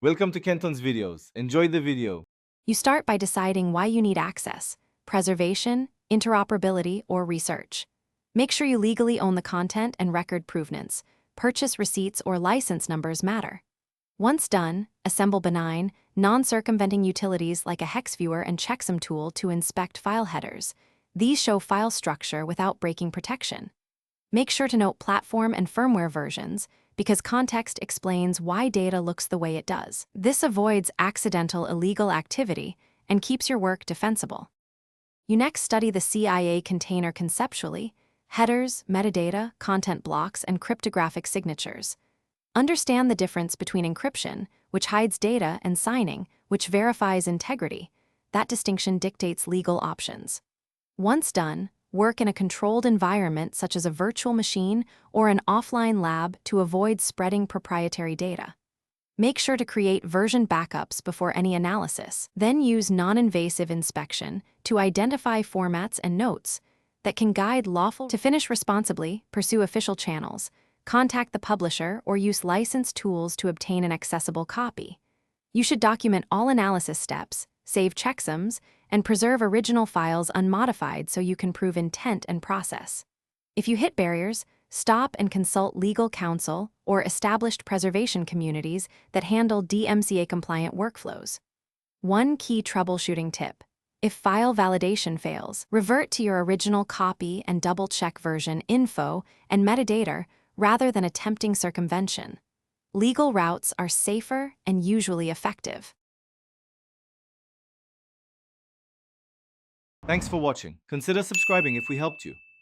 Welcome to Kenton's videos. Enjoy the video. You start by deciding why you need access: preservation, interoperability, or research. Make sure you legally own the content and record provenance. Purchase receipts or license numbers matter. Once done, assemble benign, non-circumventing utilities like a hex viewer and checksum tool to inspect file headers. These show file structure without breaking protection. Make sure to note platform and firmware versions, because context explains why data looks the way it does. This avoids accidental illegal activity and keeps your work defensible. You next study the CIA container conceptually: headers, metadata, content blocks, and cryptographic signatures. Understand the difference between encryption, which hides data, and signing, which verifies integrity. That distinction dictates legal options. Once done, work in a controlled environment such as a virtual machine or an offline lab to avoid spreading proprietary data. Make sure to create version backups before any analysis. Then use non-invasive inspection to identify formats and notes that can guide lawful. To finish responsibly, pursue official channels, contact the publisher, or use licensed tools to obtain an accessible copy. You should document all analysis steps, save checksums, and preserve original files unmodified so you can prove intent and process. If you hit barriers, stop and consult legal counsel or established preservation communities that handle DMCA-compliant workflows. One key troubleshooting tip: if file validation fails, revert to your original copy and double-check version info and metadata rather than attempting circumvention. Legal routes are safer and usually effective. Thanks for watching. Consider subscribing if we helped you.